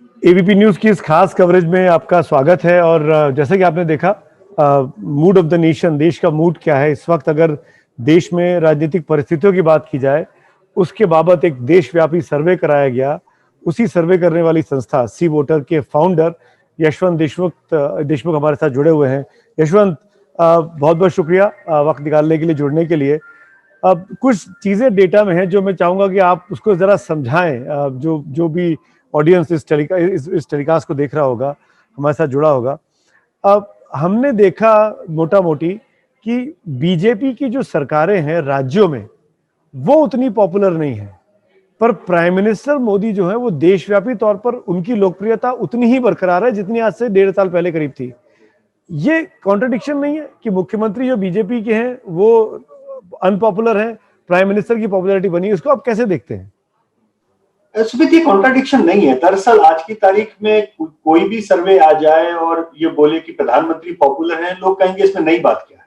ABP news की इस खास कवरेज में आपका स्वागत है। और जैसे कि आपने देखा, मूड ऑफ द नेशन, देश का मूड क्या है इस वक्त, अगर देश में राजनीतिक परिस्थितियों की बात की जाए, उसके बाबत एक देशव्यापी सर्वे कराया गया। उसी सर्वे करने वाली संस्था सी वोटर के फाउंडर यशवंत देशमुख हमारे साथ जुड़े हुए हैं। यशवंत, बहुत बहुत शुक्रिया वक्त निकालने के लिए, जुड़ने के लिए। अब कुछ चीजें डेटा में हैं जो मैं चाहूंगा कि आप उसको जरा समझाएं। जो जो भी ऑडियंस इस टेलीकास्ट को देख रहा होगा, हमारे साथ जुड़ा होगा। अब हमने देखा मोटा मोटी कि बीजेपी की जो सरकारें हैं राज्यों में, वो उतनी पॉपुलर नहीं है, पर प्राइम मिनिस्टर मोदी जो है वो देशव्यापी तौर पर उनकी लोकप्रियता उतनी ही बरकरार है जितनी आज से 1.5 साल पहले करीब थी। ये कॉन्ट्रडिक्शन नहीं है कि मुख्यमंत्री जो बीजेपी के हैं वो अनपॉपुलर हैं, प्राइम मिनिस्टर की पॉपुलैरिटी बनी है? इसको आप कैसे देखते हैं? सुमित, ये कॉन्ट्रडिक्शन नहीं है। दरअसल आज की तारीख में कोई भी सर्वे आ जाए और ये बोले कि प्रधानमंत्री पॉपुलर हैं, लोग कहेंगे इसमें नई बात क्या है।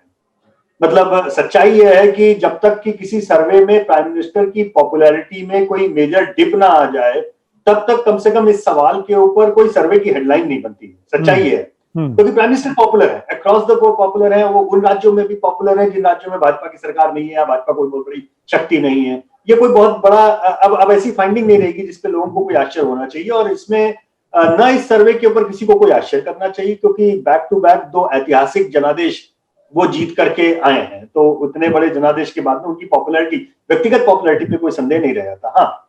मतलब सच्चाई ये है कि जब तक कि किसी सर्वे में प्राइम मिनिस्टर की पॉपुलैरिटी में कोई मेजर डिप ना आ जाए, तब तक कम से कम इस सवाल के ऊपर कोई सर्वे की हेडलाइन नहीं बनती। सच्चाई ये है क्योंकि प्राइम मिनिस्टर पॉपुलर है, अक्रॉस द बोर्ड पॉपुलर है। वो उन राज्यों में भी पॉपुलर है जिन राज्यों में भाजपा की सरकार नहीं है या भाजपा कोई बहुत बड़ी शक्ति नहीं है। ये कोई बहुत बड़ा अब ऐसी फाइंडिंग नहीं रहेगी जिसपे लोगों को कोई आश्चर्य होना चाहिए। और इसमें न इस सर्वे के ऊपर किसी को कोई आश्चर्य करना चाहिए, क्योंकि बैक टू बैक 2 ऐतिहासिक जनादेश वो जीत करके आए हैं। तो उतने बड़े जनादेश के बाद में उनकी पॉपुलैरिटी, व्यक्तिगत पॉपुलैरिटी पे कोई संदेह नहीं रह था। हाँ,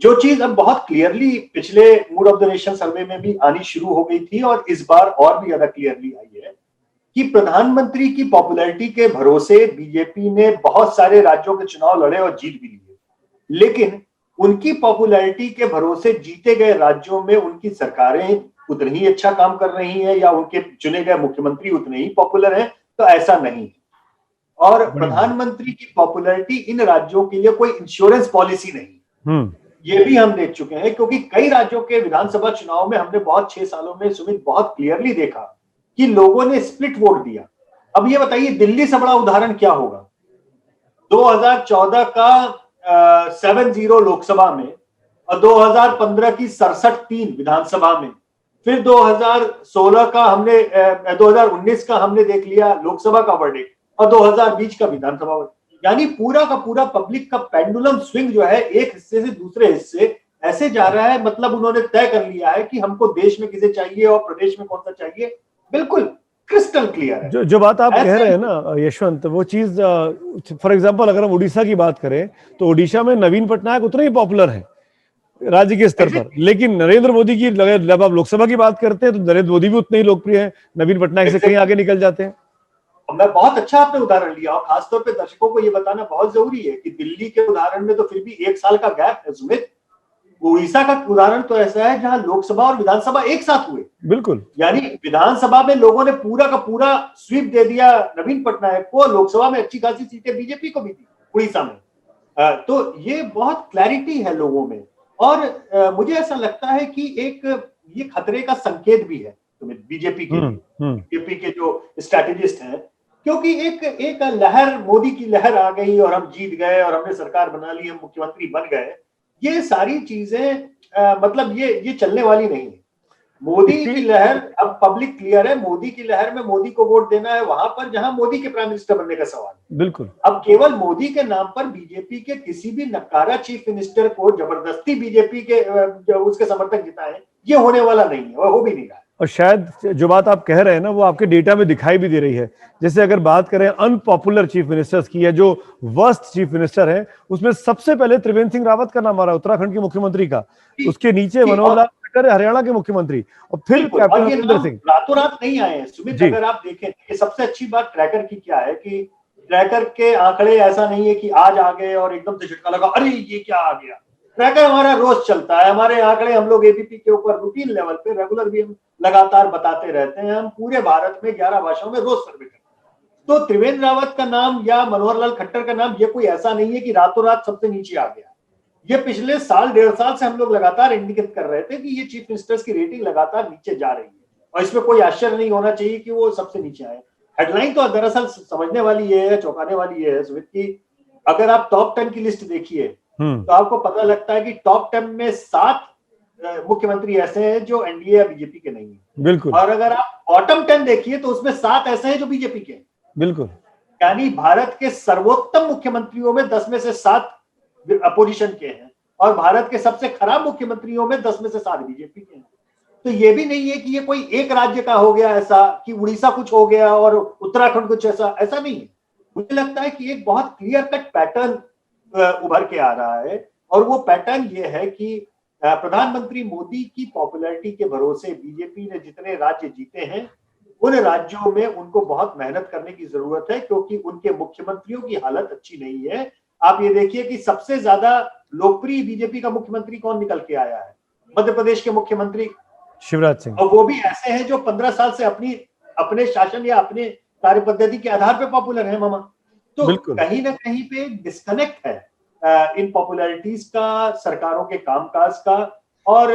जो चीज अब बहुत क्लियरली पिछले मूड ऑफ द नेशन सर्वे में भी आनी शुरू हो गई थी और इस बार और भी ज्यादा क्लियरली आई है कि प्रधानमंत्री की पॉपुलैरिटी के भरोसे बीजेपी ने बहुत सारे राज्यों के चुनाव लड़े और जीत भी लिए, लेकिन उनकी पॉपुलैरिटी के भरोसे जीते गए राज्यों में उनकी सरकारें उतनी ही अच्छा काम कर रही हैं या उनके चुने गए मुख्यमंत्री उतने ही पॉपुलर हैं, तो ऐसा नहीं है। और प्रधानमंत्री की पॉपुलैरिटी इन राज्यों के लिए कोई इंश्योरेंस पॉलिसी नहीं, ये भी हम देख चुके हैं। क्योंकि कई राज्यों के विधानसभा चुनाव में हमने बहुत 6 सालों में सुमित बहुत क्लियरली देखा कि लोगों ने स्प्लिट वोट दिया। अब ये बताइए दिल्ली से बड़ा उदाहरण क्या होगा? 2014 का 7-0 लोकसभा में और 2015 की 67-3 विधानसभा में, फिर 2016 का हमने 2019 का हमने देख लिया लोकसभा का वर्डिक्ट और 2020 का विधानसभा वर्डिक्ट। यानी पूरा का पूरा पब्लिक का पेंडुलम स्विंग जो है एक हिस्से से दूसरे हिस्से ऐसे जा रहा है। मतलब उन्होंने तय कर लिया है कि हमको देश में किसे चाहिए और प्रदेश में कौन सा चाहिए, बिल्कुल क्रिस्टल क्लियर है। जो बात आप कह रहे हैं ना यशवंत, वो चीज, फॉर एग्जांपल अगर हम उड़ीसा की बात करें तो उड़ीसा में नवीन पटनायक उतने ही पॉपुलर है राज्य के स्तर पर, लेकिन नरेंद्र मोदी की जब आप लोकसभा की बात करते हैं तो नरेंद्र मोदी भी उतने ही लोकप्रिय हैं, नवीन पटनायक से कहीं आगे निकल जाते हैं। मैं बहुत अच्छा आपने उदाहरण लिया और खासतौर पे दर्शकों को यह बताना बहुत जरूरी है कि दिल्ली के उदाहरण में तो फिर भी 1 साल का गैप है सुमित। उड़ीसा का उदाहरण तो ऐसा है जहां लोकसभा और विधानसभा एक साथ हुए। बिल्कुल, यानी विधानसभा में लोगों ने पूरा का पूरा स्वीप दे दिया नवीन पटनायक को, लोकसभा में अच्छी खासी सीटें बीजेपी को भी दी उड़ीसा में। तो ये बहुत क्लैरिटी है लोगों में। और मुझे ऐसा लगता है कि एक ये खतरे का संकेत भी है बीजेपी के लिए, बीजेपी के जो स्ट्रैटेजिस्ट हैं, क्योंकि एक लहर, मोदी की लहर आ गई और हम जीत गए और हमने सरकार बना ली, हम मुख्यमंत्री बन गए। ये सारी चीजें मतलब ये चलने वाली नहीं है। मोदी की लहर, अब पब्लिक क्लियर है, मोदी की लहर में मोदी को वोट देना है वहां पर जहां मोदी के प्राइम मिनिस्टर बनने का सवाल है। बिल्कुल, अब केवल मोदी के नाम पर बीजेपी के किसी भी नकारा चीफ मिनिस्टर को जबरदस्ती बीजेपी के उसके समर्थक जिताए, ये होने वाला नहीं है और हो भी नहीं रहा है। और शायद जो बात आप कह रहे हैं ना वो आपके डेटा में दिखाई भी दे रही है। जैसे अगर बात करें अनपॉपुलर चीफ मिनिस्टर्स की या जो वर्स्ट चीफ मिनिस्टर है, उसमें सबसे पहले त्रिवेंद्र सिंह रावत का नाम आ रहा है, उत्तराखंड के मुख्यमंत्री का। उसके नीचे मनोहर लाल खट्टर, हरियाणा के मुख्यमंत्री, और फिर कैप्टन अमरिंदर सिंह। रातों रात नहीं आए हैं सुमित। अगर आप देखें कि सबसे अच्छी बात ट्रैकर की क्या है कि ट्रैकर के आंकड़े ऐसा नहीं है कि आज आ गए और एकदम से झटका लगा, अरे ये क्या आ गया। ट्रैकर हमारा रोज चलता है, हमारे आंकड़े हम लोग एबीपी के ऊपर रूटीन लेवल पे रेगुलर भी हम लगातार बताते रहते हैं। हम पूरे भारत में 11 भाषाओं में रोज सर्वे करते हैं। तो त्रिवेंद्र रावत का नाम या मनोहर लाल खट्टर का नाम ये कोई ऐसा नहीं है कि रातों रात सबसे नीचे आ गया। ये पिछले साल 1.5 साल से हम लोग लगातार इंडिकेट कर रहे थे कि ये चीफ मिनिस्टर्स की रेटिंग लगातार नीचे जा रही है और इसमें कोई आश्चर्य नहीं होना चाहिए कि वो सबसे नीचे आए। हेडलाइन तो दरअसल समझने वाली ये है, चौंकाने वाली ये है सुमित की अगर आप टॉप 10 की लिस्ट देखिए तो आपको पता लगता है कि टॉप 10 में 7 मुख्यमंत्री ऐसे हैं जो एनडीए या बीजेपी के नहीं है। बिल्कुल। और अगर आप बॉटम 10 देखिए तो उसमें 7 ऐसे हैं जो बीजेपी के हैं। बिल्कुल। यानी भारत के सर्वोत्तम मुख्यमंत्रियों में 10 में से 7 अपोजिशन के हैं और भारत के सबसे खराब मुख्यमंत्रियों में 10 में से 7 बीजेपी के हैं। तो ये भी नहीं है कि ये कोई एक राज्य का हो गया ऐसा, कि उड़ीसा कुछ हो गया और उत्तराखंड कुछ ऐसा नहीं है। मुझे लगता है कि एक बहुत क्लियर कट पैटर्न उभर के आ रहा है और वो पैटर्न ये है कि प्रधानमंत्री मोदी की पॉपुलैरिटी के भरोसे बीजेपी ने जितने राज्य जीते हैं उन राज्यों में उनको बहुत मेहनत करने की जरूरत है, क्योंकि उनके मुख्यमंत्रियों की हालत अच्छी नहीं है। आप ये देखिए कि सबसे ज्यादा लोकप्रिय बीजेपी का मुख्यमंत्री कौन निकल के आया है? मध्य प्रदेश के मुख्यमंत्री शिवराज सिंह। और वो भी ऐसे हैं जो 15 साल से अपने शासन या अपने कार्य पद्धति के आधार पर पॉपुलर है मामा। तो कहीं ना कहीं पे डिस्कनेक्ट है इन पॉपुलैरिटीज का, सरकारों के कामकाज का। और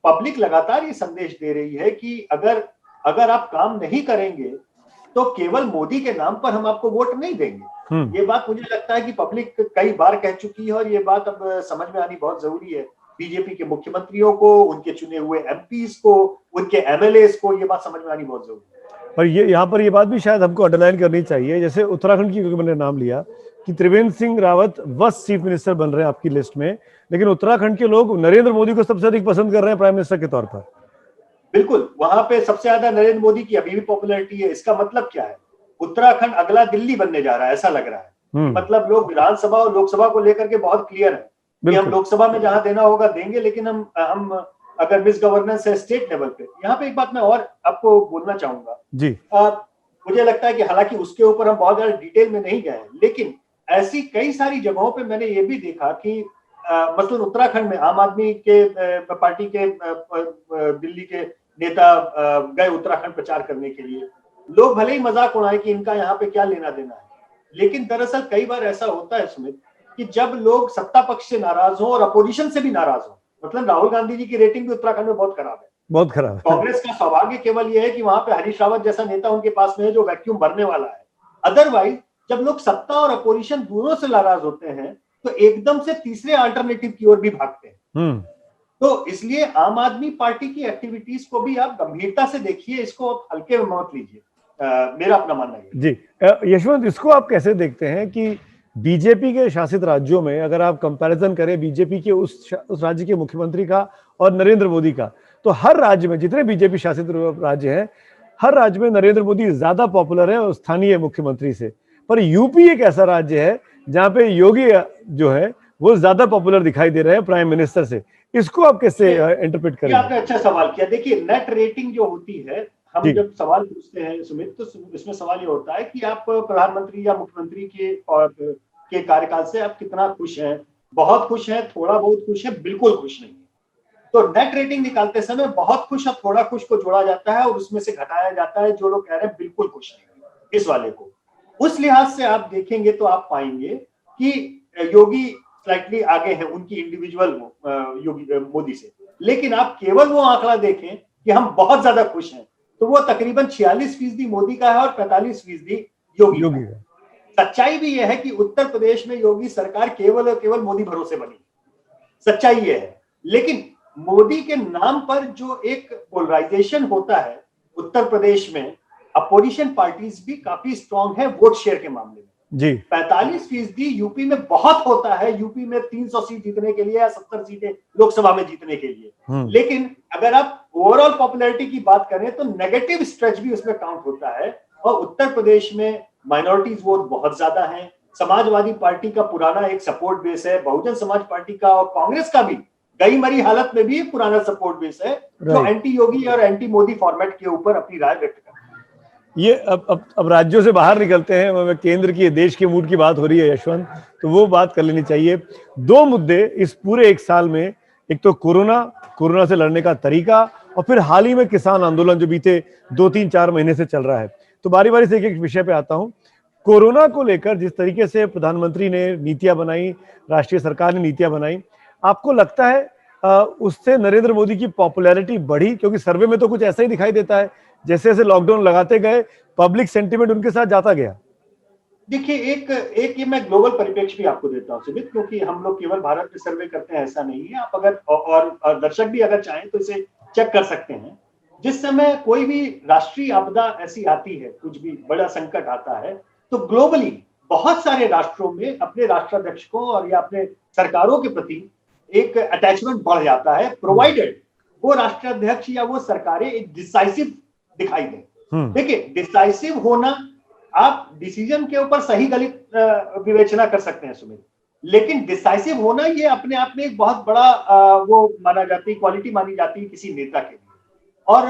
पब्लिक लगातार ये संदेश दे रही है कि अगर आप काम नहीं करेंगे तो केवल मोदी के नाम पर हम आपको वोट नहीं देंगे। ये बात मुझे लगता है कि पब्लिक कई बार कह चुकी है और ये बात अब समझ में आनी बहुत जरूरी है। बीजेपी के मुख्यमंत्रियों को, उनके चुने हुए एमपीज को, उनके एमएलएस को ये बात समझ में आनी बहुत जरूरी है। और ये यहाँ पर ये बात भी शायद हमको अंडरलाइन करनी चाहिए, जैसे उत्तराखंड की क्योंकि मैंने नाम लिया कि त्रिवेंद्र सिंह रावत बस चीफ मिनिस्टर बन रहे हैं आपकी लिस्ट में, लेकिन उत्तराखंड के लोग नरेंद्र मोदी को सबसे अधिक पसंद कर रहे हैं प्राइम मिनिस्टर के तौर पर। बिल्कुल, वहां पे सबसे ज्यादा नरेंद्र मोदी की अभी भी पॉपुलैरिटी है। इसका मतलब क्या है? उत्तराखंड अगला दिल्ली बनने जा रहा है, ऐसा लग रहा है। मतलब लोग विधानसभा और लोकसभा को लेकर के बहुत क्लियर है कि हम लोकसभा में जहां देना होगा देंगे, लेकिन हम अगर मिस गवर्नेंस है स्टेट लेवल पे। यहाँ पे एक बात मैं और आपको बोलना चाहूंगा जी। मुझे लगता है कि हालांकि उसके ऊपर हम बहुत ज्यादा डिटेल में नहीं गए, लेकिन ऐसी कई सारी जगहों पे मैंने ये भी देखा कि मसलन उत्तराखंड में आम आदमी के पार्टी के दिल्ली के नेता गए उत्तराखंड प्रचार करने के लिए। लोग भले ही मजाक उड़ाए कि इनका यहाँ पे क्या लेना देना है, लेकिन दरअसल कई बार ऐसा होता है सुमित कि जब लोग सत्ता पक्ष से नाराज हो और अपोजिशन से भी नाराज हो, मतलब राहुल गांधी जी की रेटिंग भी उत्तराखंड में बहुत खराब है, बहुत खराब। कांग्रेस का सौभाग्य केवल यह है कि वहां पे हरीश रावत जैसा नेता उनके पास में है जो वैक्यूम भरने वाला है। अदरवाइज जब लोग सत्ता और अपोजिशन दोनों से नाराज होते हैं तो एकदम से तीसरे अल्टरनेटिव की ओर भी भागते हैं। तो इसलिए आम आदमी पार्टी की एक्टिविटीज को भी आप गंभीरता से देखिए, इसको आप हल्के में मत लीजिए। मेरा अपना मानना है जी। यशवंत, इसको आप कैसे देखते हैं कि बीजेपी के शासित राज्यों में अगर आप कंपैरिजन करें बीजेपी के उस राज्य के मुख्यमंत्री का और नरेंद्र मोदी का, तो हर राज्य में जितने बीजेपी शासित राज्य हैं, हर राज्य में नरेंद्र मोदी ज्यादा पॉपुलर है स्थानीय मुख्यमंत्री से। पर यूपी एक ऐसा राज्य है जहां पे योगी जो है वो ज्यादा पॉपुलर दिखाई दे रहे हैं प्राइम मिनिस्टर से। इसको आप कैसे इंटरप्रेट करें? आपने अच्छा सवाल किया। देखिए, नेट रेटिंग जो होती है, हम जब सवाल पूछते हैं सुमित, तो इसमें सवाल ये होता है कि आप प्रधानमंत्री या मुख्यमंत्री के कार्यकाल से आप कितना खुश हैं, बहुत खुश हैं, थोड़ा बहुत खुश है, बिल्कुल खुश नहीं है। तो नेट रेटिंग निकालते समय बहुत खुश और थोड़ा खुश को जोड़ा जाता है और उसमें से घटाया जाता है जो लोग कह रहे हैं बिल्कुल खुश नहीं इस वाले को। उस लिहाज से आप देखेंगे तो आप पाएंगे कि योगी स्लाइटली आगे है उनकी इंडिविजुअल योगी मोदी से, लेकिन आप केवल वो आंकड़ा देखें कि हम बहुत ज्यादा खुश हैं तो वो तकरीबन 46% मोदी का है और 45% योगी का। सच्चाई भी यह है कि उत्तर प्रदेश में योगी सरकार केवल और केवल मोदी भरोसे बनी, सच्चाई यह है। लेकिन मोदी के नाम पर जो एक पोलराइजेशन होता है उत्तर प्रदेश में, अपोजिशन पार्टीज भी काफी स्ट्रांग है वोट शेयर के मामले में जी। 45% यूपी में बहुत होता है, यूपी में 300 सीट जीतने के लिए या 70 सीटें लोकसभा में जीतने के लिए। लेकिन अगर आप ओवरऑल पॉपुलैरिटी की बात करें तो नेगेटिव स्ट्रेच भी उसमें काउंट होता है और उत्तर प्रदेश में माइनॉरिटीज वोट बहुत ज्यादा है। समाजवादी पार्टी का पुराना एक सपोर्ट बेस है, बहुजन समाज पार्टी का और कांग्रेस का भी गई मरी हालत में भी पुराना सपोर्ट बेस है जो एंटी योगी और एंटी मोदी फॉर्मेट के ऊपर अपनी राय व्यक्त करता है। ये अब राज्यों से बाहर निकलते हैं, केंद्र की देश के मूड की बात हो रही है यशवंत, तो वो बात कर लेनी चाहिए। 2 मुद्दे इस पूरे 1 साल में, एक तो कोरोना से लड़ने का तरीका और फिर हाल ही में किसान आंदोलन जो बीते 2-3-4 महीने से चल रहा है। तो बारी बारी से एक विषय पे आता हूं। कोरोना को लेकर जिस तरीके से प्रधानमंत्री ने नीतियां बनाई, राष्ट्रीय सरकार ने नीतियां बनाई, आपको लगता है उससे नरेंद्र मोदी की पॉपुलैरिटी बढ़ी? क्योंकि सर्वे में तो कुछ ऐसा ही दिखाई देता है, जैसे जैसे लॉकडाउन लगाते गए पब्लिक सेंटिमेंट उनके साथ जाता गया। देखिए, एक ये मैं ग्लोबल परिप्रेक्ष्य भी आपको देता हूँ सुमित, क्योंकि हम लोग केवल भारत में सर्वे करते हैं ऐसा नहीं है। आप अगर और दर्शक भी अगर चाहें तो इसे चेक कर सकते हैं। जिस समय कोई भी राष्ट्रीय आपदा ऐसी आती है, कुछ भी बड़ा संकट आता है, तो ग्लोबली बहुत सारे राष्ट्रों में अपने राष्ट्राध्यक्षों और या अपने सरकारों के प्रति एक अटैचमेंट बढ़ जाता है, प्रोवाइडेड वो राष्ट्राध्यक्ष या वो सरकारें एक डिसाइसिव दिखाई दें। देखिए, डिसाइसिव होना, आप डिसीजन के ऊपर सही गलत विवेचना कर सकते हैं सुमित, लेकिन डिसाइसिव होना ये अपने आप में एक बहुत बड़ा वो माना जाती है, क्वालिटी मानी जाती है किसी नेता के लिए। और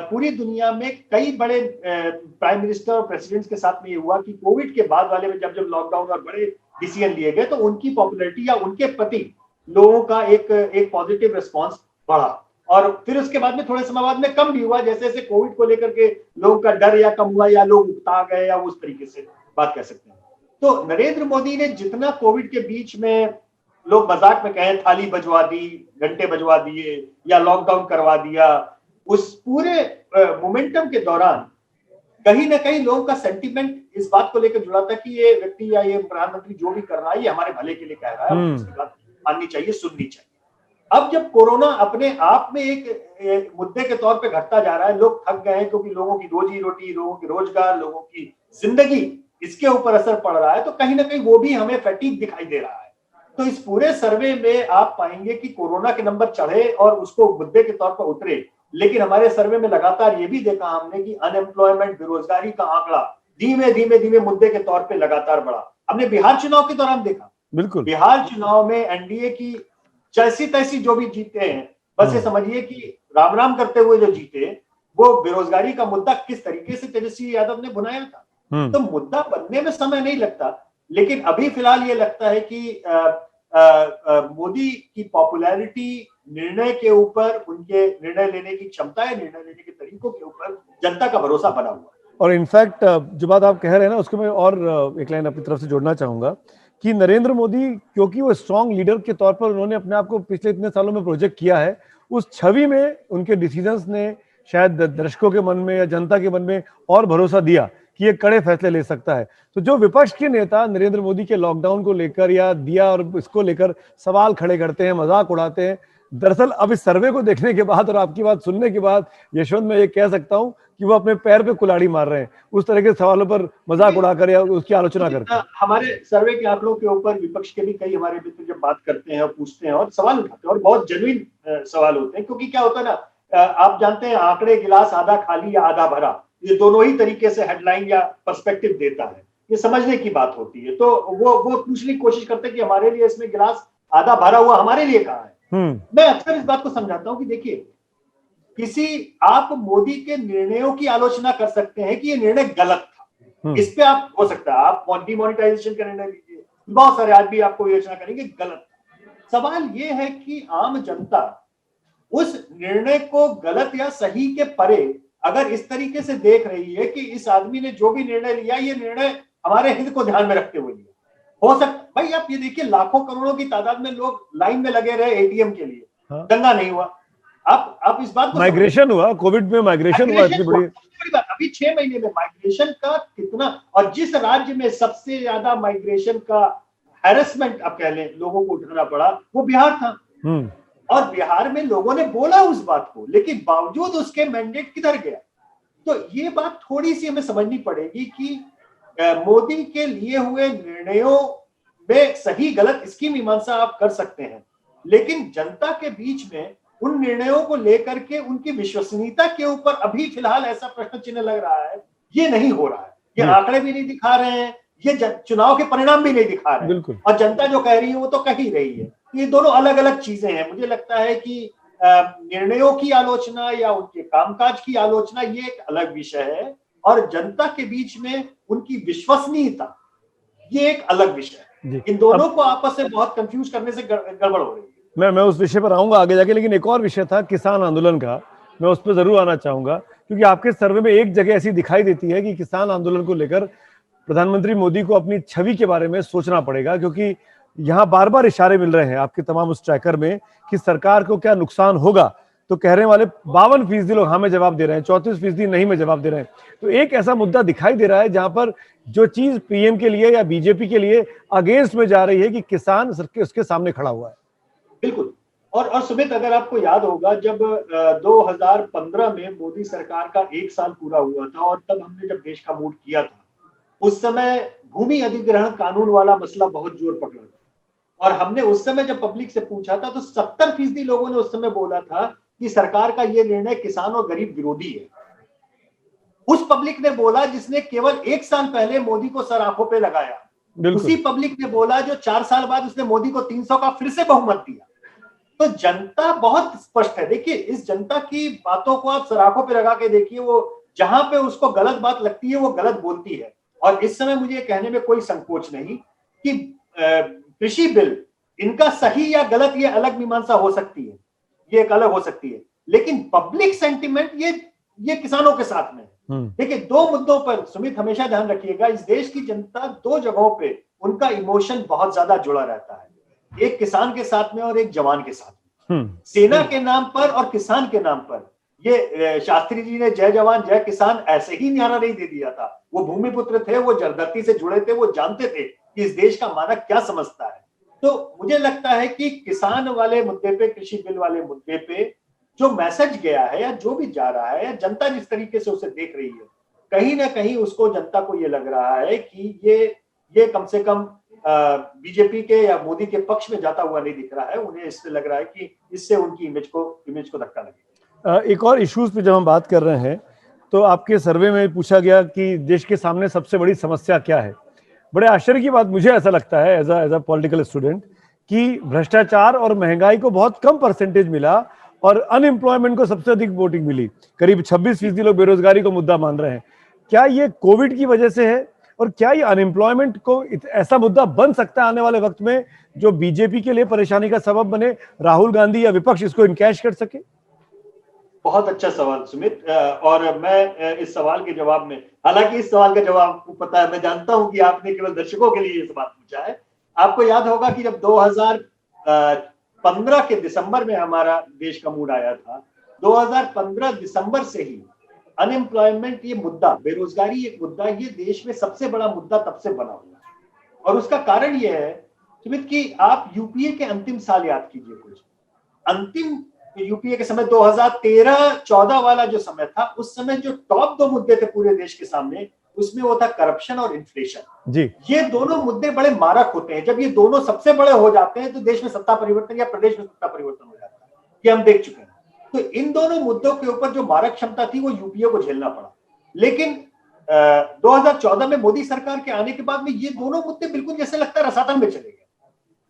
पूरी दुनिया में कई बड़े प्राइम मिनिस्टर और प्रेसिडेंट्स के साथ में ये हुआ कि कोविड के बाद वाले में जब लॉकडाउन और बड़े डिसीजन लिए गए तो उनकी पॉपुलैरिटी या उनके प्रति लोगों का एक पॉजिटिव रिस्पॉन्स बढ़ा, और फिर उसके बाद में थोड़े समय बाद में कम भी हुआ, जैसे जैसे कोविड को लेकर के लोगों का डर या कम हुआ या लोग उकता गए, या उस तरीके से बात कर सकते हैं। तो नरेंद्र मोदी ने जितना कोविड के बीच में लोग मजाक में कहें थाली बजवा दी, घंटे बजवा दिए या लॉकडाउन करवा दिया, उस पूरे मोमेंटम के दौरान कहीं ना कहीं लोगों का सेंटीमेंट इस बात को लेकर जुड़ा था कि ये व्यक्ति या ये प्रधानमंत्री जो भी कर रहा है ये हमारे भले के लिए कह रहा है, उसकी बात माननी चाहिए, सुननी चाहिए। अब जब कोरोना अपने आप में एक मुद्दे के तौर पे घटता जा रहा है, लोग थक गए हैं क्योंकि लोगों की रोजी रोटी, लोगों के रोजगार, लोगों की जिंदगी, इसके ऊपर असर पड़ रहा है, तो कहीं ना कहीं वो भी हमें फैटीग दिखाई दे रहा है। तो इस पूरे सर्वे में आप पाएंगे कि कोरोना के नंबर चढ़े और उसको मुद्दे के तौर पर उतरे, लेकिन हमारे सर्वे में लगातार ये भी देखा हमने कि अनएम्प्लॉयमेंट, बेरोजगारी का आंकड़ा धीमे धीमे धीमे मुद्दे के तौर पे लगातार बढ़ा। हमने बिहार चुनाव के दौरान देखा, बिल्कुल बिहार चुनाव में एनडीए की जैसी तैसी जो भी जीते हैं, बस ये समझिए कि राम राम करते हुए जो जीते, वो बेरोजगारी का मुद्दा किस तरीके से तेजस्वी यादव ने बुनाया था। तो मुद्दा बनने में समय नहीं लगता, लेकिन अभी फिलहाल ये लगता है कि मोदी की पॉपुलैरिटी निर्णय के ऊपर, उनके निर्णय लेने की क्षमता है, निर्णय लेने के तरीकों के ऊपर जनता का भरोसा बना हुआ। और इनफैक्ट जो बात आप कह रहे हैं ना, उसको मैं और एक लाइन अपनी तरफ से जोड़ना चाहूंगा कि नरेंद्र मोदी, क्योंकि वो स्ट्रॉन्ग लीडर के तौर पर उन्होंने अपने आप को पिछले इतने सालों में प्रोजेक्ट किया है, उस छवि में उनके डिसीजंस ने शायद दर्शकों के मन में या जनता के मन में और भरोसा दिया कि ये कड़े फैसले ले सकता है। तो जो विपक्ष के नेता नरेंद्र मोदी के लॉकडाउन को लेकर या दिया और इसको लेकर सवाल खड़े करते हैं, मजाक उड़ाते हैं, दरअसल अब इस सर्वे को देखने के बाद और आपकी बात सुनने के बाद यशवंत, मैं ये कह सकता हूं कि वो अपने पैर पे कुल्हाड़ी मार रहे हैं उस तरह के सवालों पर मजाक उड़ाकर या उसकी आलोचना करके। हमारे सर्वे के आंकड़ों के ऊपर विपक्ष के भी कई हमारे मित्र जब बात करते हैं और पूछते हैं और सवाल उठाते हैं, और बहुत जेन्युइन सवाल होते हैं, क्योंकि क्या होता है ना, आप जानते हैं आंकड़े गिलास आधा खाली या आधा भरा, ये दोनों ही तरीके से हेडलाइन या पर्सपेक्टिव देता है, ये समझने की बात होती है। तो वो पूछने की कोशिश करते हैं कि हमारे लिए इसमें गिलास आधा भरा हुआ हमारे लिए कहाँ है। मैं अक्सर इस बात को समझाता हूं कि देखिए, आप मोदी के निर्णयों की आलोचना कर सकते हैं कि ये निर्णय गलत था, इस पे आप हो सकता है आप डिमोनेटाइजेशन का निर्णय लीजिए, बहुत सारे आदमी आपको आलोचना करेंगे गलत था। सवाल ये है कि आम जनता उस निर्णय को गलत या सही के परे अगर इस तरीके से देख रही है कि इस आदमी ने जो भी निर्णय लिया, ये निर्णय हमारे हित को ध्यान में रखते हुए लिया, हो सकता भाई आप ये देखिए लाखों करोड़ों की तादाद में लोग लाइन में लगे रहे एटीएम के लिए, दंगा नहीं हुआ। आप इस बात को, माइग्रेशन हुआ, कोविड में माइग्रेशन हुआ, इतनी बड़ी बात। अभी 6 महीने में माइग्रेशन का कितना, और जिस राज्य में सबसे ज्यादा माइग्रेशन का हैरेसमेंट आप कह लें लोगों को उठाना पड़ा, वो बिहार था। और बिहार में लोगों ने बोला उस बात को, लेकिन बावजूद उसके मैंडेट किधर गया। तो ये बात थोड़ी सी हमें समझनी पड़ेगी कि मोदी के लिए हुए निर्णयों में सही गलत इसकी मीमांसा आप कर सकते हैं, लेकिन जनता के बीच में उन निर्णयों को लेकर के उनकी विश्वसनीयता के ऊपर अभी फिलहाल ऐसा प्रश्न चिन्ह लग रहा है, ये नहीं हो रहा है। ये आंकड़े भी नहीं दिखा रहे हैं, ये चुनाव के परिणाम भी नहीं दिखा रहे हैं, और जनता जो कह रही है वो तो कह ही रही है। ये दोनों अलग अलग चीजें हैं। मुझे लगता है कि निर्णयों की आलोचना या उनके कामकाज की आलोचना ये एक अलग विषय है, और जनता के बीच में उनकी विश्वसनीयता ये एक अलग विषय है। इन दोनों को आपस में बहुत कंफ्यूज करने से गड़बड़ हो रही है। मैं उस विषय पर आऊंगा आगे जाके, लेकिन एक और विषय था किसान आंदोलन का, मैं उस पर जरूर आना चाहूंगा, क्योंकि आपके सर्वे में एक जगह ऐसी दिखाई देती है कि किसान आंदोलन को लेकर प्रधानमंत्री मोदी को अपनी छवि के बारे में सोचना पड़ेगा, क्योंकि यहाँ बार बार इशारे मिल रहे हैं आपके तमाम उस ट्रैकर में कि सरकार को क्या नुकसान होगा तो कह रहे वाले 52% लोग हाँ में जवाब दे रहे हैं, 34% नहीं में जवाब दे रहे हैं। तो एक ऐसा मुद्दा दिखाई दे रहा है जहां पर जो चीज पीएम के लिए या बीजेपी के लिए अगेंस्ट में जा रही है कि किसान उसके सामने खड़ा हुआ है। बिल्कुल। और सुमित, अगर आपको याद होगा, जब 2015 में मोदी सरकार का 1 साल पूरा हुआ था और तब हमने जब देश का मूड किया था, उस समय भूमि अधिग्रहण कानून वाला मसला बहुत जोर पकड़ा था। और हमने उस समय जब पब्लिक से पूछा था तो 70% लोगों ने उस समय बोला था कि सरकार का यह निर्णय किसान और गरीब विरोधी है। उस पब्लिक ने बोला जिसने केवल 1 साल पहले मोदी को सर आंखों पे लगाया, उसी पब्लिक ने बोला जो 4 साल बाद उसने मोदी को 300 का फिर से बहुमत दिया। तो जनता बहुत स्पष्ट है। देखिए, इस जनता की बातों को आप सराखों पे लगा के देखिए, वो जहां पे उसको गलत बात लगती है वो गलत बोलती है। और इस समय मुझे कहने में कोई संकोच नहीं कि कृषि बिल इनका सही या गलत ये अलग मीमांसा हो सकती है, ये एक अलग हो सकती है, लेकिन पब्लिक सेंटिमेंट ये किसानों के साथ में है। देखिए, 2 मुद्दों पर सुमित हमेशा ध्यान रखिएगा, इस देश की जनता 2 जगहों पे उनका इमोशन बहुत ज्यादा जुड़ा रहता है, एक किसान के साथ में और एक जवान के साथ में। सेना के नाम पर और किसान के नाम पर ये शास्त्री जी ने जय जवान जय किसान ऐसे ही नारा नहीं दे दिया था। वो भूमिपुत्र थे, वो जरधरती से जुड़े थे, वो जानते थे कि इस देश का मानक क्या समझता है। तो मुझे लगता है कि किसान वाले मुद्दे पे, कृषि बिल वाले मुद्दे पे जो मैसेज गया है या जो भी जा रहा है, या जनता जिस तरीके से उसे देख रही है, कहीं ना कहीं उसको, जनता को ये लग रहा है कि ये कम से कम बीजेपी के या मोदी के पक्ष में जाता हुआ नहीं दिख रहा है। उन्हें इससे लग रहा है कि इससे उनकी इमेज को धक्का लगेगा। एक और इश्यूज पे जब हम बात कर रहे हैं तो आपके सर्वे में पूछा गया कि देश के सामने सबसे बड़ी समस्या क्या है। बड़े आश्चर्य की बात मुझे ऐसा लगता है एज अ पॉलिटिकल स्टूडेंट कि भ्रष्टाचार और महंगाई को बहुत कम परसेंटेज मिला और अनएम्प्लॉयमेंट को सबसे अधिक वोटिंग मिली। करीब 26% लोग बेरोजगारी को मुद्दा मान रहे हैं। क्या ये कोविड की वजह से है और क्या ये अनएम्प्लॉयमेंट को ऐसा मुद्दा बन सकता है आने वाले वक्त में जो बीजेपी के लिए परेशानी का सबब बने, राहुल गांधी या विपक्ष इसको इनकैश कर सके? बहुत अच्छा सवाल सुमित। और मैं इस सवाल के जवाब में, हालांकि इस सवाल का जवाब आपको पता है, मैं जानता हूं कि आपने केवल दर्शकों के लिए ये सवाल पूछा है। आपको याद होगा कि जब 2015 के दिसंबर में हमारा देश का मूड आया था, 2015 दिसंबर से ही अनएम्प्लॉयमेंट ये मुद्दा, बेरोजगारी एक मुद्दा, ये देश में सबसे बड़ा मुद्दा तब से बना हुआ है। और उसका कारण ये है सुमित कि आप यूपीए के अंतिम साल याद कीजिए। कुछ अंतिम यूपीए के समय 2013-14 वाला जो समय था, उस समय जो टॉप 2 मुद्दे थे पूरे देश के सामने, उसमें वो था करप्शन और इन्फ्लेशन जी। ये दोनों मुद्दे बड़े मारक होते हैं। जब ये दोनों सबसे बड़े हो जाते हैं तो देश में सत्ता परिवर्तन या प्रदेश में सत्ता परिवर्तन हो जाता है, ये हम देख चुके हैं। तो इन दोनों मुद्दों के ऊपर जो मारक क्षमता थी वो यूपीए को झेलना पड़ा। लेकिन 2014 में मोदी सरकार के आने के बाद में ये दोनों मुद्दे बिल्कुल जैसे लगता है रसातल में चले गए।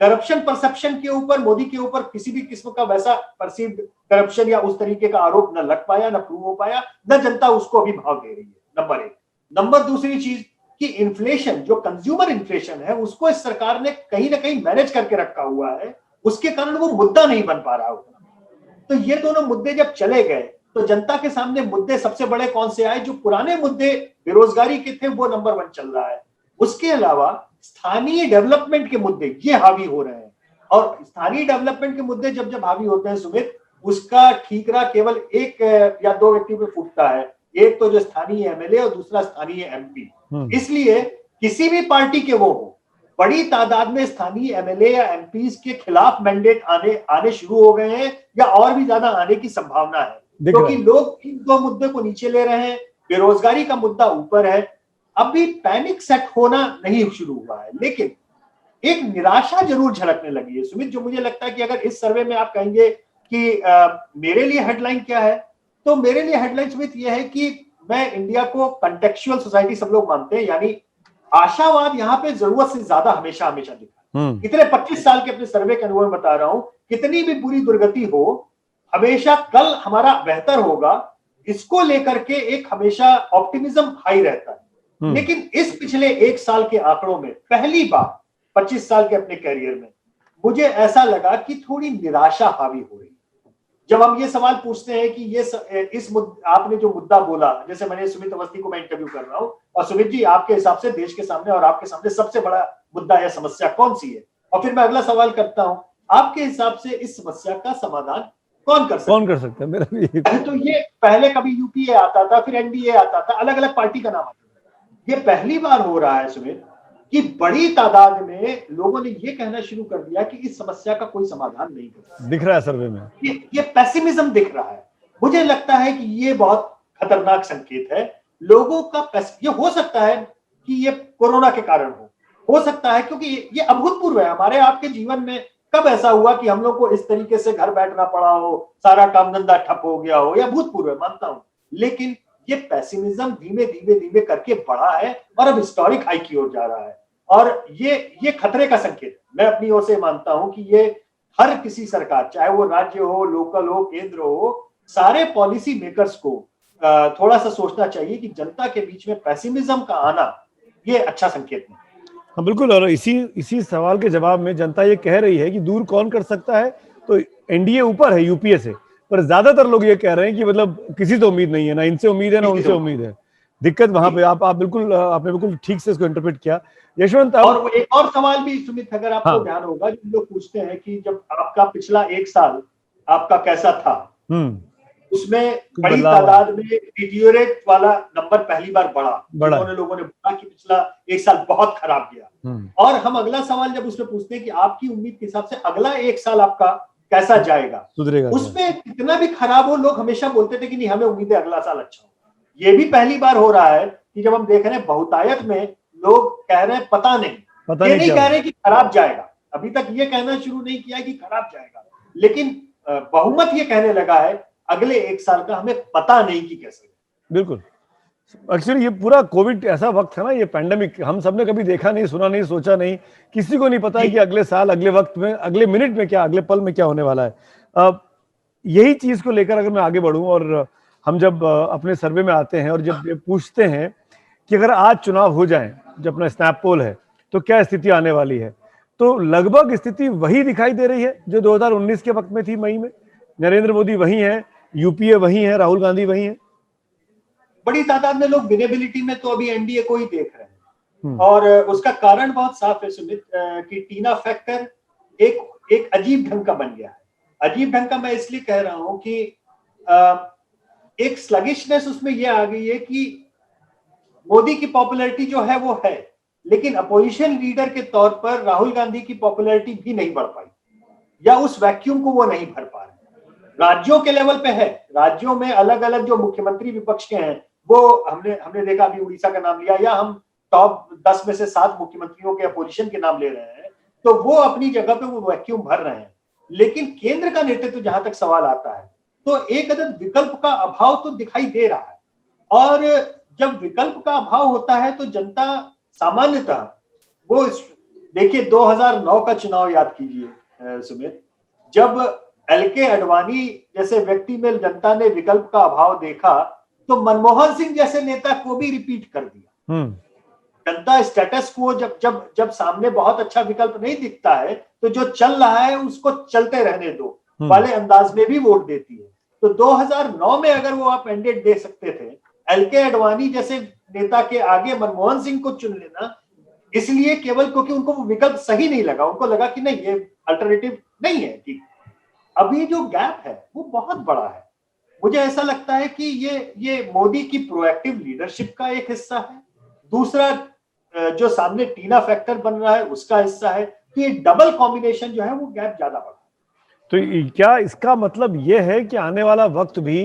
करप्शन परसेप्शन के ऊपर, मोदी के ऊपर किसी भी किस्म का वैसा परसीव्ड करप्शन या उस तरीके का आरोप न लग पाया, न प्रूव हो पाया, न जनता उसको अभी भाव दे रही है। नंबर 1। नंबर दूसरी चीज कि इन्फ्लेशन, जो कंज्यूमर इन्फ्लेशन है, उसको इस सरकार ने कहीं ना कहीं मैनेज करके रखा हुआ है, उसके कारण वो मुद्दा नहीं बन पा रहा होता। तो ये दोनों मुद्दे जब चले गए तो जनता के सामने मुद्दे सबसे बड़े कौन से आए? जो पुराने मुद्दे बेरोजगारी के थे वो नंबर 1 चल रहा है। उसके अलावा स्थानीय डेवलपमेंट के मुद्दे ये हावी हो रहे हैं। और स्थानीय डेवलपमेंट के मुद्दे जब जब हावी होते हैं सुमित, उसका ठीकरा केवल एक या 2 व्यक्ति पे फूटता है। एक तो जो स्थानीय एमएलए और दूसरा स्थानीय एमपी। इसलिए किसी भी पार्टी के वो हो, बड़ी तादाद में स्थानीय एमएलए या एमपीज के खिलाफ मैंडेट आने शुरू हो गए हैं या और भी ज्यादा आने की संभावना है, क्योंकि लोग इन 2 मुद्दे को नीचे ले रहे हैं। बेरोजगारी का मुद्दा ऊपर है। अभी पैनिक सेट होना नहीं शुरू हुआ है, लेकिन एक निराशा जरूर झलकने लगी है सुमित, जो मुझे लगता है कि अगर इस सर्वे में आप कहेंगे कि मेरे लिए हेडलाइन क्या है, तो मेरे लिए हेडलाइन सुमित यह है कि मैं इंडिया को कंटेक्चुअल सोसाइटी सब लोग मानते हैं, यानी आशावाद यहाँ पे जरूरत से ज्यादा हमेशा दिखा। इतने 25 साल के अपने सर्वे के अनुभव में बता रहा हूं, कितनी भी बुरी दुर्गति हो, हमेशा कल हमारा बेहतर होगा, इसको लेकर के एक हमेशा ऑप्टिमिज्म हाई रहता है। लेकिन इस पिछले 1 साल के आंकड़ों में पहली बार 25 साल के अपने कैरियर में मुझे ऐसा लगा कि थोड़ी निराशा हावी हो रही। जब हम ये सवाल पूछते हैं कि आपने जो मुद्दा बोला, जैसे मैंने सुमित अवस्थी को मैं इंटरव्यू कर रहा हूं, और सुमित जी आपके हिसाब से देश के सामने और आपके सामने सबसे बड़ा मुद्दा या समस्या कौन सी है? और फिर मैं अगला सवाल करता हूं, आपके हिसाब से इस समस्या का समाधान कौन कर सकता कौन कर सकता है, मेरा भी है? तो ये पहले कभी यूपीए आता था, फिर एनडीए आता था, अलग अलग पार्टी का नाम आता था। ये पहली बार हो रहा है सुमित कि बड़ी तादाद में लोगों ने ये कहना शुरू कर दिया कि इस समस्या का कोई समाधान नहीं कर दिख रहा है सर्वे में। ये पेसिमिज्म दिख रहा है। मुझे लगता है कि ये बहुत खतरनाक संकेत है लोगों का। ये हो सकता है कि ये कोरोना के कारण हो सकता है, क्योंकि ये अभूतपूर्व है। हमारे आपके जीवन में कब ऐसा हुआ कि हम लोग को इस तरीके से घर बैठना पड़ा हो, सारा काम धंधा ठप हो गया हो? या अभूतपूर्व है, मानता हूं, लेकिन ये पेसिमिज्म धीमे धीमे धीमे करके बढ़ा है और अब हिस्टोरिक हाई की ओर जा रहा है। और ये खतरे का संकेत है। मैं अपनी ओर से मानता हूं कि ये हर किसी सरकार, चाहे वो राज्य हो, लोकल हो, केंद्र हो, सारे पॉलिसी मेकर्स को थोड़ा सा सोचना चाहिए कि जनता के बीच में पेसिमिज्म का आना ये अच्छा संकेत नहीं। हाँ बिल्कुल, और इसी सवाल के जवाब में जनता ये कह रही है कि दूर कौन कर सकता है, तो एनडीए ऊपर है यूपीए से, पर ज्यादातर लोग ये कह रहे हैं कि मतलब किसी से उम्मीद नहीं है, ना इनसे उम्मीद है ना उनसे उम्मीद है। दिक्कत वहां पे आपने बिल्कुल ठीक से इसको इंटरप्रेट किया यशवंत। और एक और सवाल भी सुमित, अगर आपको ध्यान होगा, जो लोग पूछते हैं कि जब आपका पिछला एक साल आपका कैसा था, उसमें बड़ी तादाद में डिटीरियोरेट वाला नंबर पहली बार बढ़ा। लोगों ने बोला कि पिछला एक साल बहुत खराब गया। और हम अगला सवाल जब उसमें पूछते हैं कि आपकी उम्मीद के हिसाब से अगला एक साल आपका कैसा जाएगा, उसमें कितना भी खराब हो, लोग हमेशा बोलते थे कि नहीं, हमें उम्मीद है अगला साल अच्छा हो। ये भी पहली बार हो रहा है कि जब हम देख रहे हैं बहुतायत में लोग कह रहे हैं पता नहीं, ये नहीं कह रहे कि खराब जाएगा। अभी तक ये कहना शुरू नहीं किया कि खराब जाएगा, लेकिन बहुमत ये कहने लगा है अगले एक साल का हमें पता नहीं कि कैसे। बिल्कुल, एक्चुअली ये पूरा कोविड ऐसा वक्त है ना, ये पैंडेमिक, हम सबने कभी देखा नहीं, सुना नहीं, सोचा नहीं, किसी को नहीं पता है कि अगले साल, अगले वक्त में, अगले मिनट में क्या, अगले पल में क्या होने वाला है। यही चीज को लेकर अगर मैं आगे बढ़ूं, और हम जब अपने सर्वे में आते हैं और जब ये पूछते हैं कि अगर आज चुनाव हो जाए, जब अपना स्नैप पोल है, तो क्या स्थिति आने वाली है, तो लगभग स्थिति वही दिखाई दे रही है जो 2019 के वक्त में थी, मई में। नरेंद्र मोदी वही है, यूपीए वही है, राहुल गांधी वही है। बड़ी तादाद में लोग विनेबिलिटी में तो अभी एनडीए को ही देख रहे हैं, और उसका कारण बहुत साफ है सुमित, कि टीना फैक्टर एक अजीब ढंग का बन गया है। अजीब ढंग का मैं इसलिए कह रहा हूं कि एक स्लगिशनेस उसमें यह आ गई है कि मोदी की पॉपुलैरिटी जो है वो है, लेकिन अपोजिशन लीडर के तौर पर राहुल गांधी की पॉपुलैरिटी भी नहीं बढ़ पाई, या उस वैक्यूम को वो नहीं भर पा रहे। राज्यों के लेवल पे है, राज्यों में अलग अलग जो मुख्यमंत्री विपक्ष के हैं, वो हमने देखा, अभी उड़ीसा का नाम लिया, या हम टॉप 10 में से 7 मुख्यमंत्रियों के अपोजिशन के नाम ले रहे हैं, तो वो अपनी जगह पे वो वैक्यूम भर रहे हैं। लेकिन केंद्र का नेतृत्व जहां तक सवाल आता है, तो एक अदद विकल्प का अभाव तो दिखाई दे रहा है। और जब विकल्प का अभाव होता है तो जनता सामान्यतः, वो देखिए 2009 का चुनाव याद कीजिए सुमित, जब एलके अडवाणी जैसे व्यक्ति में जनता ने विकल्प का अभाव देखा, तो मनमोहन सिंह जैसे नेता को भी रिपीट कर दिया। जनता स्टेटस को जब सामने बहुत अच्छा विकल्प नहीं दिखता है, तो जो चल रहा है उसको चलते रहने दो वाले अंदाज में भी वोट देती है। तो 2009 में अगर वो आप मैंडेट दे सकते थे, एलके अडवाणी जैसे नेता के आगे मनमोहन सिंह को चुन लेना, इसलिए केवल क्योंकि उनको वो विकल्प सही नहीं लगा, उनको लगा कि नहीं, ये अल्टरनेटिव नहीं है। ठीक, अभी जो गैप है वो बहुत बड़ा है। मुझे ऐसा लगता है कि ये मोदी की प्रोएक्टिव लीडरशिप का एक हिस्सा है, दूसरा जो सामने टीना फैक्टर बन रहा है उसका हिस्सा है। तो ये डबल कॉम्बिनेशन जो है वो गैप ज्यादा बड़ा। तो क्या इसका मतलब ये है कि आने वाला वक्त भी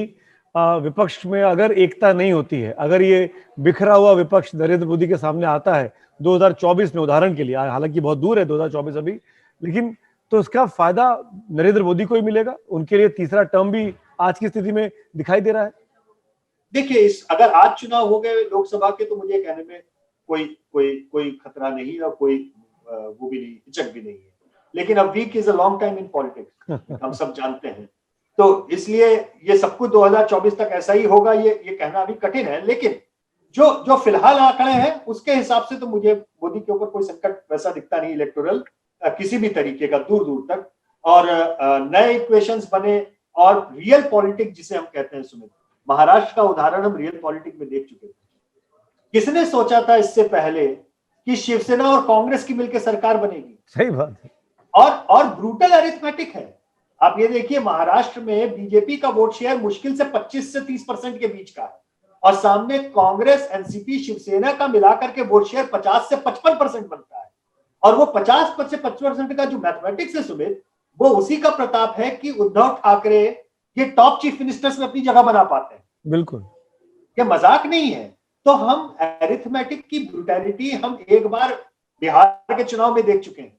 विपक्ष में अगर एकता नहीं होती है, अगर ये बिखरा हुआ विपक्ष नरेंद्र मोदी के सामने आता है 2024 में, उदाहरण के लिए, हालांकि बहुत दूर है 2024 अभी, लेकिन तो उसका फायदा नरेंद्र मोदी को ही मिलेगा, उनके लिए तीसरा टर्म भी आज की स्थिति में दिखाई दे रहा है। देखिए, अगर आज चुनाव हो गए लोकसभा के, तो मुझे कहने में कोई खतरा नहीं, और कोई वो भी नहीं, हिचक भी नहीं है। लेकिन अब week is a long time in politics, हम सब जानते हैं। तो इसलिए ये सब कुछ 2024 तक ऐसा ही होगा, ये कहना अभी कठिन है। लेकिन जो फिलहाल आंकड़े हैं उसके हिसाब से तो मुझे मोदी के ऊपर कोई संकट वैसा दिखता नहीं, इलेक्टोरल किसी भी तरीके का, दूर दूर तक। और नए इक्वेशंस बने, और रियल पॉलिटिक्स जिसे हम कहते हैं सुमित, महाराष्ट्र का उदाहरण हम रियल पॉलिटिक्स में देख चुके थे। किसने सोचा था इससे पहले कि शिवसेना और कांग्रेस की मिलकर सरकार बनेगी? सही बात है। और ब्रूटल अरिथमेटिक है आप ये देखिए महाराष्ट्र में बीजेपी का वोट शेयर मुश्किल से 25 से 30% के बीच का है और सामने कांग्रेस, एनसीपी, शिवसेना का मिलाकर के वोट शेयर 50 से 55% बनता है। और वो 50 से 55% का जो मैथमेटिक्स है सुमित, वो उसी का प्रताप है कि उद्धव ठाकरे ये टॉप चीफ मिनिस्टर्स में अपनी जगह बना पाते हैं। बिल्कुल, ये मजाक नहीं है। तो हम अरिथमेटिक की ब्रूटैलिटी हम एक बार बिहार के चुनाव में देख चुके हैं,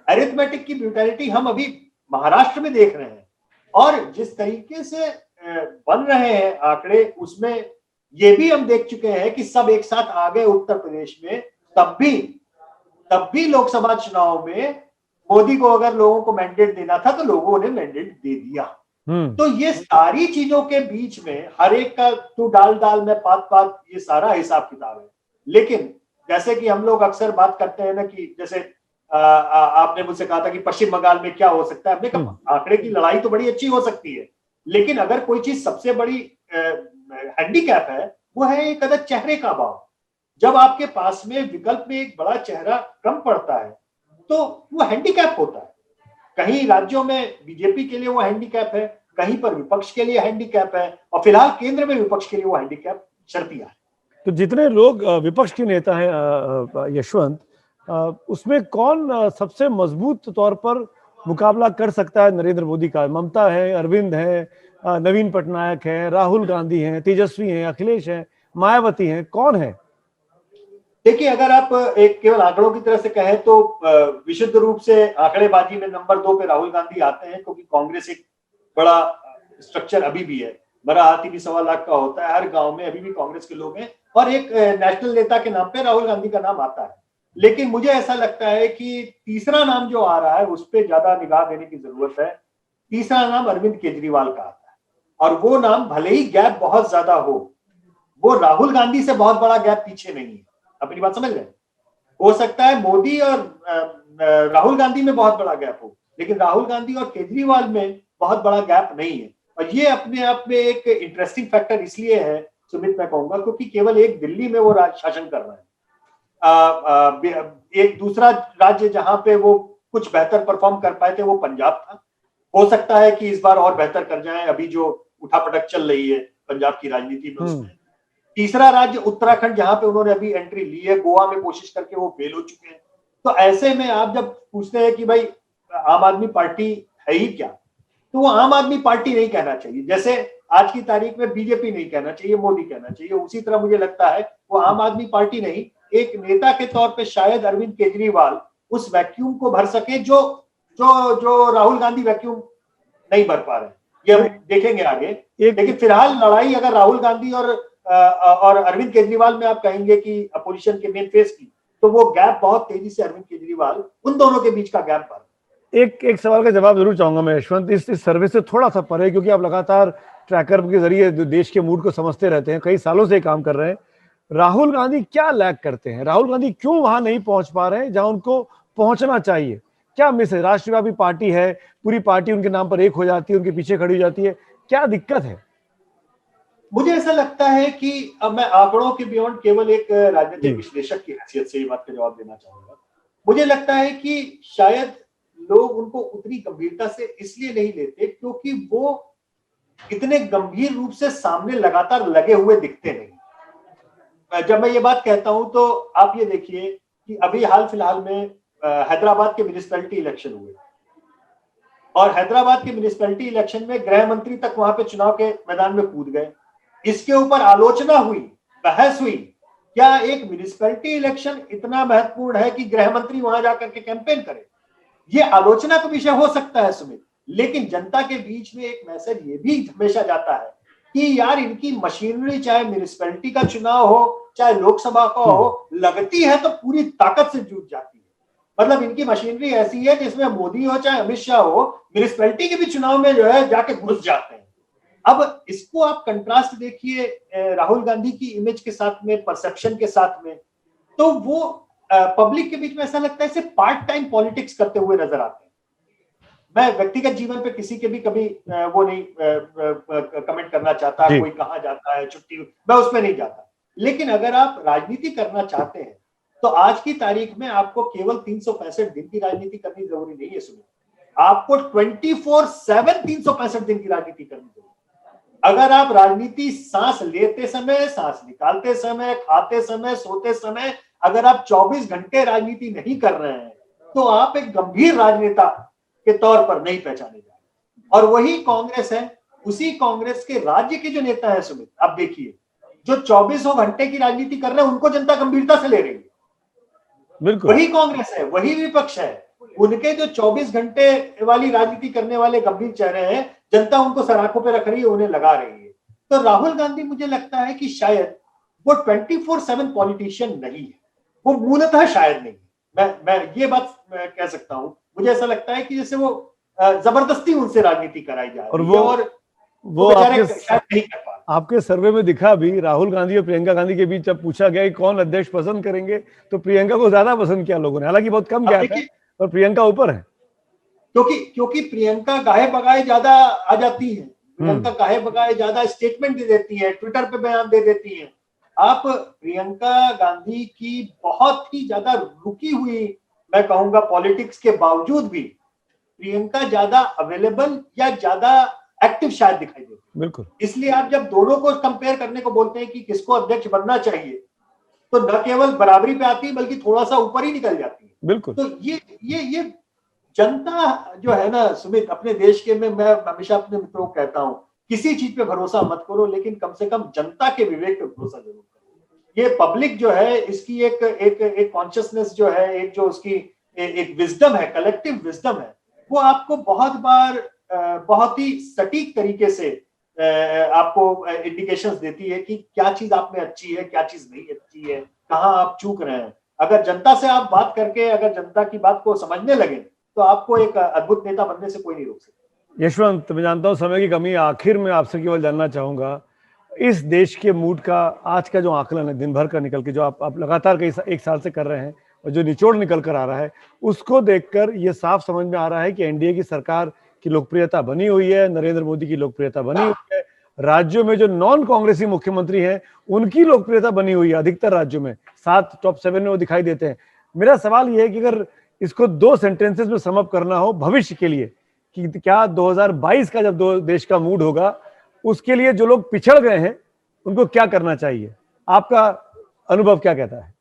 अरिथमेटिक की ब्रूटैलिटी हम अभी महाराष्ट्र में देख रहे हैं। और जिस तरीके से बन रहे हैं आंकड़े, उसमें ये भी हम देख चुके हैं कि सब एक साथ आ गए उत्तर प्रदेश में। तब भी लोकसभा चुनाव में मोदी को अगर लोगों को मैंडेट देना था तो लोगों ने मैंडेट दे दिया। तो ये सारी चीजों के बीच में हर एक का तू डाल में पात, ये सारा हिसाब किताब है। लेकिन जैसे कि हम लोग अक्सर बात करते हैं ना कि जैसे आपने मुझसे कहा था कि पश्चिम बंगाल में क्या हो सकता है, हमने कहा आंकड़े की लड़ाई तो बड़ी अच्छी हो सकती है, लेकिन अगर कोई चीज सबसे बड़ी हैंडीकैप है वो है एक अदर चेहरे का अभाव। जब आपके पास में विकल्प में एक बड़ा चेहरा कम पड़ता है तो वो हैंडीकैप होता है। कहीं राज्यों में बीजेपी के लिए वो हैंडीकैप है, कहीं पर विपक्ष के लिए हैंडीकैप है, और फिलहाल केंद्र में विपक्ष के लिए वो हैंडीकैप शर्तिया है। तो जितने लोग विपक्ष के नेता हैं यशवंत, उसमें कौन सबसे मजबूत तौर पर मुकाबला कर सकता है नरेंद्र मोदी का? ममता है, अरविंद है, नवीन पटनायक है, राहुल गांधी हैं, तेजस्वी हैं, अखिलेश हैं, मायावती हैं, कौन है? देखिए, अगर आप एक केवल आंकड़ों की तरह से कहें तो विशुद्ध रूप से आंकड़ेबाजी में नंबर 2 पे राहुल गांधी आते हैं, क्योंकि कांग्रेस एक बड़ा स्ट्रक्चर अभी भी है। बड़ा हाथी भी 1.25 लाख का होता है, हर गांव में अभी भी कांग्रेस के लोग हैं और एक नेशनल नेता के नाम पे राहुल गांधी का नाम आता है। लेकिन मुझे ऐसा लगता है कि तीसरा नाम जो आ रहा है उस पर ज्यादा निगाह देने की जरूरत है। तीसरा नाम अरविंद केजरीवाल का आता है, और वो नाम भले ही गैप बहुत ज्यादा हो, वो राहुल गांधी से बहुत बड़ा गैप पीछे नहीं है। अपनी बात समझ रहे हैं? हो सकता है मोदी और राहुल गांधी में बहुत बड़ा गैप हो, लेकिन राहुल गांधी और केजरीवाल में बहुत बड़ा गैप नहीं है। और ये अपने आप में एक इंटरेस्टिंग फैक्टर इसलिए है सुमित, मैं कहूंगा, क्योंकि केवल एक दिल्ली में वो शासन कर रहे हैं। एक दूसरा राज्य जहां पे वो कुछ बेहतर परफॉर्म कर पाए थे वो पंजाब था। हो सकता है कि इस बार और बेहतर कर जाएं, अभी जो उठापटक चल रही है पंजाब की राजनीति में उसमें। तीसरा राज्य उत्तराखंड, जहां पे उन्होंने अभी एंट्री ली है, गोवा में कोशिश करके वो फेल हो चुके हैं। तो ऐसे में आप जब पूछते हैं कि भाई आम आदमी पार्टी है ही क्या, तो वो आम आदमी पार्टी नहीं कहना चाहिए। जैसे आज की तारीख में बीजेपी नहीं कहना चाहिए, मोदी कहना चाहिए, उसी तरह मुझे लगता है वो आम आदमी पार्टी नहीं, एक नेता के तौर पे शायद अरविंद केजरीवाल उस वैक्यूम को भर सके जो जो जो राहुल गांधी वैक्यूम नहीं भर पा रहे। ये हम देखेंगे आगे। लेकिन फिलहाल लड़ाई अगर राहुल गांधी और अरविंद केजरीवाल में आप कहेंगे कि अपोजिशन के मेन फेस की, तो वो गैप बहुत तेजी से अरविंद केजरीवाल, उन दोनों के बीच का गैप पर। एक सवाल का जवाब जरूर चाहूंगा मैं यशवंत, इस सर्वे से थोड़ा सा परे, क्योंकि आप लगातार ट्रैकर के जरिए देश के मूड को समझते रहते हैं, कई सालों से काम कर रहे हैं। राहुल गांधी क्या लैग करते हैं? राहुल गांधी क्यों वहां नहीं पहुंच पा रहे हैं जहां उनको पहुंचना चाहिए? क्या मिस है? राष्ट्रव्यापी पार्टी है, पूरी पार्टी उनके नाम पर एक हो जाती है, उनके पीछे खड़ी हो जाती है, क्या दिक्कत है? मुझे ऐसा लगता है कि अब मैं आंकड़ों के बियॉन्ड केवल एक राजनीतिक विश्लेषक की हैसियत से ये बात का जवाब देना चाहूंगा। मुझे लगता है कि शायद लोग उनको उतनी गंभीरता से इसलिए नहीं लेते क्योंकि वो इतने गंभीर रूप से सामने लगातार लगे हुए दिखते नहीं। जब मैं ये बात कहता हूं तो आप ये देखिए कि अभी हाल फिलहाल में हैदराबाद के म्युनिसिपैलिटी इलेक्शन हुए, और हैदराबाद के म्युनिसिपैलिटी इलेक्शन में गृह मंत्री तक वहां पे चुनाव के मैदान में कूद गए। इसके ऊपर आलोचना हुई, बहस हुई, क्या एक म्युनिसिपैलिटी इलेक्शन इतना महत्वपूर्ण है कि गृह मंत्री वहां जाकर के कैंपेन करे? ये आलोचना का विषय हो सकता है सुमित, लेकिन जनता के बीच में एक मैसेज ये भी हमेशा जाता है कि यार इनकी मशीनरी, चाहे म्युनिसिपैलिटी का चुनाव हो चाहे लोकसभा का हो, लगती है तो पूरी ताकत से जूझ जाती है। मतलब इनकी मशीनरी ऐसी है जिसमें मोदी हो चाहे अमित शाह हो, म्युनिसिपैलिटी के भी चुनाव में जो है जाके घुस जाते हैं। अब इसको आप कंट्रास्ट देखिए राहुल गांधी की इमेज के साथ में, परसेप्शन के साथ में, तो वो पब्लिक के बीच में ऐसा लगता है इसे पार्ट टाइम पॉलिटिक्स करते हुए नजर आते हैं। मैं व्यक्तिगत जीवन पे किसी के भी कभी वो नहीं कमेंट करना चाहता, कोई कहाँ जाता है छुट्टी, मैं उसमें नहीं जाता। लेकिन अगर आप राजनीति करना चाहते हैं तो आज की तारीख में आपको केवल 365 दिन की राजनीति करनी जरूरी नहीं है सुनिए। आपको 24/7 365 दिन की राजनीति करनी चाहिए। अगर आप राजनीति सांस लेते समय, सांस निकालते समय, खाते समय, सोते समय अगर आप 24 घंटे राजनीति नहीं कर रहे हैं तो आप एक गंभीर राजनेता के तौर पर नहीं पहचाने जा रहे। और वही कांग्रेस है, उसी कांग्रेस के राज्य के जो नेता है सुमित, आप देखिए जो 24 घंटे की राजनीति कर रहे हैं उनको जनता गंभीरता से ले रही है। बिल्कुल वही कांग्रेस है, वही विपक्ष है, उनके जो 24 घंटे वाली राजनीति करने वाले गंभीर चेहरे हैं, जनता उनको सराखों पे रख रही है, उन्हें लगा रही है। तो राहुल गांधी मुझे लगता है कि शायद वो 24/7 पॉलिटिशियन नहीं है, वो मूलतः शायद नहीं है। मैं ये बात कह सकता हूं, मुझे ऐसा लगता है कि जैसे वो जबरदस्ती उनसे राजनीति कराई जा रही है और वो आपके शायद नहीं कर पा रहे। आपके सर्वे में दिखा भी, राहुल गांधी और प्रियंका गांधी के बीच जब पूछा गया कि कौन अध्यक्ष पसंद करेंगे तो प्रियंका को ज्यादा पसंद किया लोगों ने, हालांकि बहुत कम गैप है और प्रियंका ऊपर है। क्योंकि प्रियंका गाहे बगाए ज्यादा आ जाती है, प्रियंका गाहे बगाए ज्यादा स्टेटमेंट दे देती है, ट्विटर पे बयान दे देती है। आप प्रियंका गांधी की बहुत ही ज्यादा रुकी हुई, मैं कहूंगा पॉलिटिक्स के बावजूद भी प्रियंका ज्यादा अवेलेबल या ज्यादा एक्टिव शायद दिखाई देती है। बिल्कुल, इसलिए आप जब दोनों को कंपेयर करने को बोलते हैं कि किसको अध्यक्ष बनना चाहिए तो न केवल बराबरी पे आती है बल्कि थोड़ा सा ऊपर ही निकल जाती है। बिल्कुल, तो ये जनता जो है ना सुमित, अपने देश के में मैं हमेशा अपने मित्रों को कहता हूं, किसी चीज पे भरोसा मत करो लेकिन कम से कम जनता के विवेक पे भरोसा जरूर करो। ये पब्लिक जो है इसकी एक कॉन्शियसनेस जो है, एक जो उसकी एक विजडम है, कलेक्टिव विजडम है, वो आपको बहुत बार बहुत ही सटीक तरीके से आपको इंडिकेशंस देती है कि क्या चीज आप में अच्छी है, क्या चीज नहीं अच्छी है, कहाँ आप चूक रहे हैं। अगर जनता से आप बात करके अगर जनता की बात को समझने लगे तो आपको एक अद्भुत नेता बनने से कोई नहीं रोक सकता। यशवंत, मैं जानता हूं समय की कमी, आखिर में आपसे केवल जानना चाहूंगा इस देश के मूड का आज का जो आकलन है दिन भर का निकल के, जो आप लगातार एक साल से कर रहे हैं और जो निचोड़ निकल कर आ रहा है, उसको देखकर ये साफ समझ में आ रहा है कि एनडीए की सरकार की लोकप्रियता बनी हुई है, नरेंद्र मोदी की लोकप्रियता बनी हुई है, राज्यों में जो नॉन कांग्रेसी मुख्यमंत्री हैं उनकी लोकप्रियता बनी हुई है, अधिकतर राज्यों में 7 टॉप 7 में वो दिखाई देते हैं। मेरा सवाल ये है कि अगर इसको 2 सेंटेंसेस में सम अप करना हो भविष्य के लिए कि क्या 2022 का जब देश का मूड होगा उसके लिए जो लोग पिछड़ गए हैं उनको क्या करना चाहिए, आपका अनुभव क्या कहता है?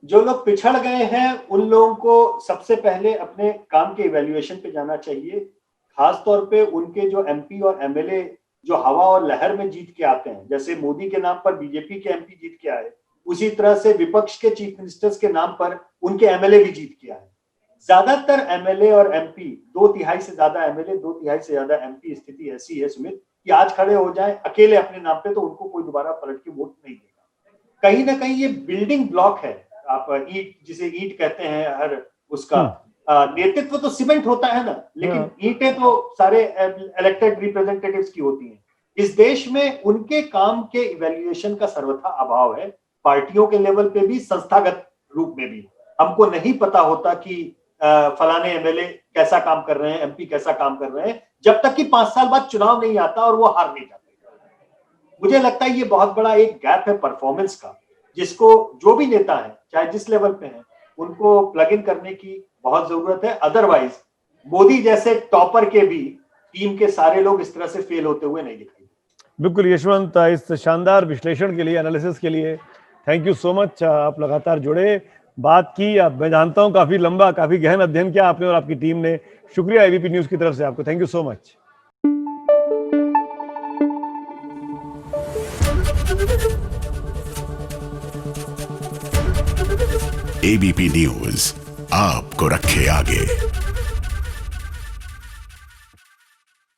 जो लोग पिछड़ गए हैं उन लोगों को सबसे पहले अपने काम के इवैल्यूएशन पे जाना चाहिए। खास तौर पे उनके जो एमपी और एमएलए जो हवा और लहर में जीत के आते हैं, जैसे मोदी के नाम पर बीजेपी के एमपी जीत के आए, उसी तरह से विपक्ष के चीफ मिनिस्टर्स के नाम पर उनके एमएलए भी जीत के आए। ज्यादातर एमएलए और एमपी, 2/3 से ज्यादा एमएलए, 2/3 से ज्यादा एमपी स्थिति ऐसी है सुमित कि आज खड़े हो जाए अकेले अपने नाम पे तो उनको कोई दोबारा पलट के वोट नहीं देगा। कहीं ना कहीं ये बिल्डिंग ब्लॉक है, आप ईंट जिसे ईंट कहते हैं, हर उसका नेतृत्व तो सीमेंट होता है ना, लेकिन ईंटें तो सारे इलेक्टेड रिप्रेजेंटेटिव्स की होती हैं। इस देश में उनके काम के इवैल्यूएशन का सर्वथा अभाव है, पार्टियों के लेवल पे भी, संस्थागत रूप में भी। हमको नहीं पता होता कि फलाने एमएलए कैसा काम कर रहे हैं, एमपी कैसा काम कर रहे हैं, जब तक कि 5 साल बाद चुनाव नहीं आता और वो हार नहीं जाते। मुझे लगता है ये बहुत बड़ा एक गैप है परफॉर्मेंस का, जिसको जो भी नेता है चाहे जिस लेवल पे हैं उनको प्लग इन करने की बहुत जरूरत है। अदरवाइज मोदी जैसे टॉपर के भी टीम के सारे लोग इस तरह से फेल होते हुए नहीं दिखाई। बिल्कुल यशवंत, इस शानदार विश्लेषण के लिए, एनालिसिस के लिए थैंक यू सो मच। आप लगातार जुड़े, बात की, अब मैं जानता हूं काफी लंबा, काफी गहन अध्ययन किया आपने और आपकी टीम ने। शुक्रिया एबीपी न्यूज की तरफ से आपको, thank you so much. ABP news आपको रखे आगे।